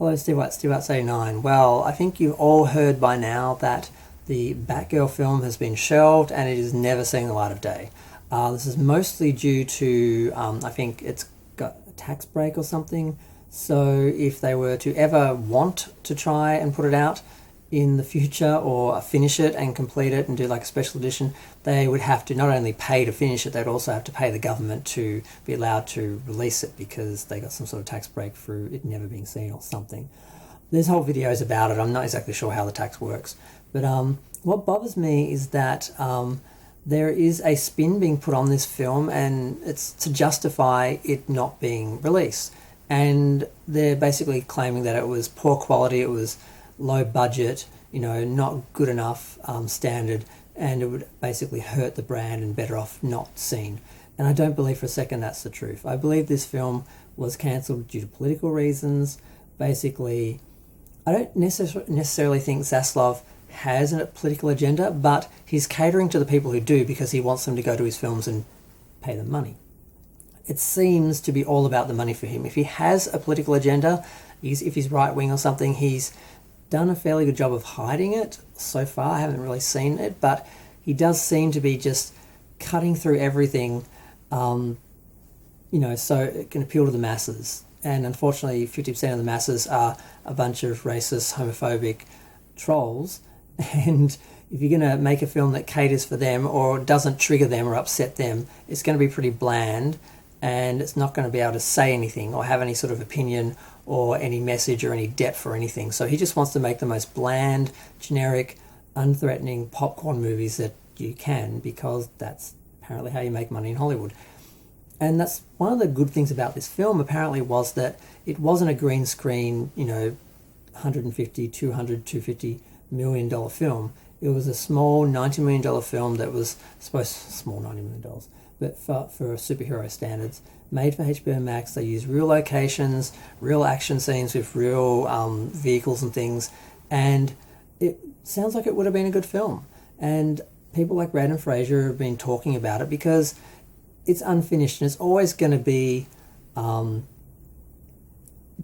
Hello, Steve White, Steve White's 89. Well, I think you've all heard by now that the Batgirl film has been shelved and it is never seeing the light of day. This is mostly due to, I think it's got a tax break or something. So if they were to ever want to try and put it out in the future or finish it and complete it and do like a special edition, they would have to not only pay to finish it, they'd also have to pay the government to be allowed to release it because they got some sort of tax break for it never being seen or something. There's whole videos about it. I'm not exactly sure how the tax works. But what bothers me is that there is a spin being put on this film and it's to justify it not being released. And they're basically claiming that it was poor quality, it was low budget, not good enough standard, and it would basically hurt the brand and better off not seen. And I don't believe for a second that's the truth. I believe this film was cancelled due to political reasons. Basically, I don't necessarily think Zaslav has a political agenda, but he's catering to the people who do because he wants them to go to his films and pay them money. It seems to be all about the money for him. If he has a political agenda, if he's right-wing or something, he's done a fairly good job of hiding it so far. I haven't really seen it, but he does seem to be just cutting through everything, so it can appeal to the masses. And unfortunately, 50% of the masses are a bunch of racist, homophobic trolls. And if you're going to make a film that caters for them or doesn't trigger them or upset them, it's going to be pretty bland and it's not going to be able to say anything or have any sort of opinion or any message or any depth or anything. So he just wants to make the most bland, generic, unthreatening popcorn movies that you can because that's apparently how you make money in Hollywood. And that's one of the good things about this film apparently was that it wasn't a green screen, 150, 200, $250 million film. It was a small $90 million film that was small $90 million, but for superhero standards, made for HBO Max. They used real locations, real action scenes with real vehicles and things, and it sounds like it would have been a good film. And people like Brad and Fraser have been talking about it because it's unfinished and it's always going to be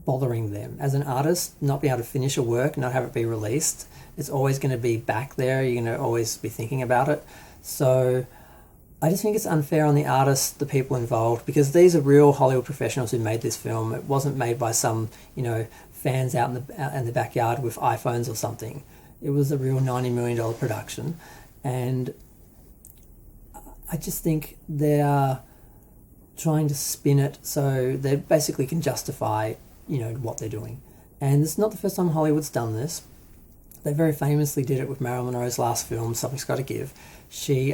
bothering them. As an artist, not being able to finish a work, not have it be released, it's always going to be back there. You're going to always be thinking about it. So I just think it's unfair on the artists, the people involved, because these are real Hollywood professionals who made this film. It wasn't made by some, fans out in the backyard with iPhones or something. It was a real $90 million production. And I just think they are trying to spin it so they basically can justify, what they're doing. And it's not the first time Hollywood's done this. They very famously did it with Marilyn Monroe's last film, Something's Gotta Give. She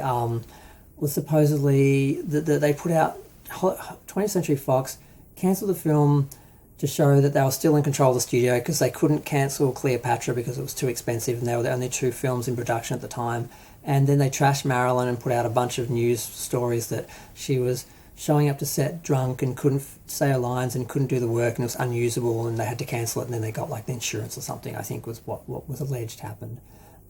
was supposedly that they put out 20th Century Fox cancelled the film to show that they were still in control of the studio because they couldn't cancel Cleopatra because it was too expensive and they were the only two films in production at the time. And then they trashed Marilyn and put out a bunch of news stories that she was showing up to set drunk and couldn't say her lines and couldn't do the work and it was unusable and they had to cancel it, and then they got like the insurance or something, I think was what was alleged happened.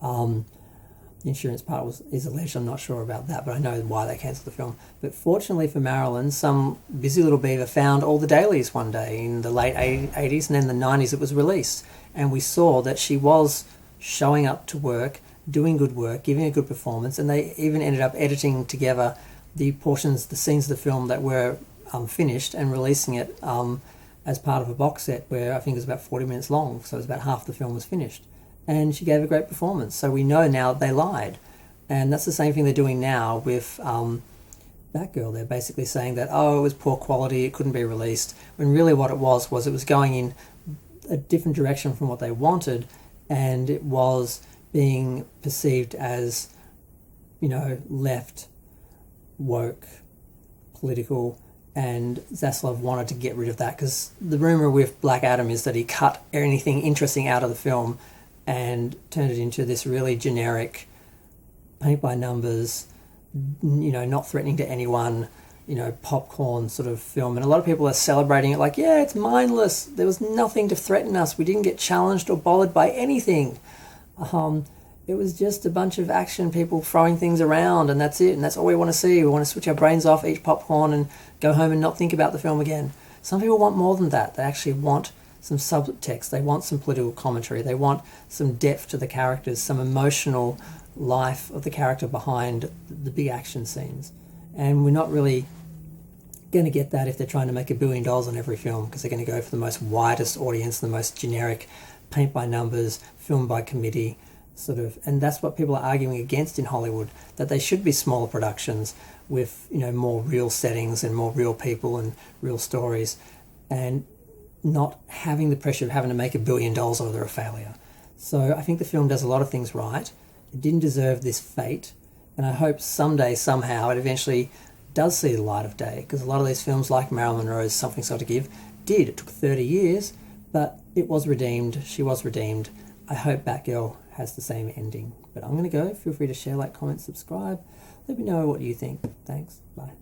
The insurance part is alleged. I'm not sure about that, but I know why they cancelled the film. But fortunately for Marilyn, some busy little beaver found all the dailies one day in the late 80s and then the 90s it was released. And we saw that she was showing up to work, doing good work, giving a good performance, and they even ended up editing together the scenes of the film that were finished and releasing it as part of a box set where I think it was about 40 minutes long, so it was about half the film was finished. And she gave a great performance. So we know now they lied. And that's the same thing they're doing now with Batgirl. They're basically saying that, it was poor quality, it couldn't be released, when really what it was it was going in a different direction from what they wanted, and it was being perceived as, left, woke, political, and Zaslav wanted to get rid of that because the rumor with Black Adam is that he cut anything interesting out of the film and turned it into this really generic, paint by numbers, not threatening to anyone, popcorn sort of film. And a lot of people are celebrating it like, yeah, it's mindless. There was nothing to threaten us. We didn't get challenged or bothered by anything. It was just a bunch of action people throwing things around, and that's it. And that's all we want to see. We want to switch our brains off, eat popcorn, and go home and not think about the film again. Some people want more than that. They actually want some subtext, they want some political commentary, they want some depth to the characters, some emotional life of the character behind the big action scenes. And we're not really going to get that if they're trying to make $1 billion on every film, because they're going to go for the most widest audience, the most generic, paint by numbers, film by committee sort of. And that's what people are arguing against in Hollywood, that they should be smaller productions with, you know, more real settings and more real people and real stories, and not having the pressure of having to make $1 billion or they're a failure. So I think the film does a lot of things right. It didn't deserve this fate, and I hope someday, somehow, it eventually does see the light of day, because a lot of these films, like Marilyn Monroe's Something's Got to Give, did. It took 30 years, but it was redeemed. She was redeemed. I hope Batgirl has the same ending. But I'm going to go. Feel free to share, like, comment, subscribe. Let me know what you think. Thanks. Bye.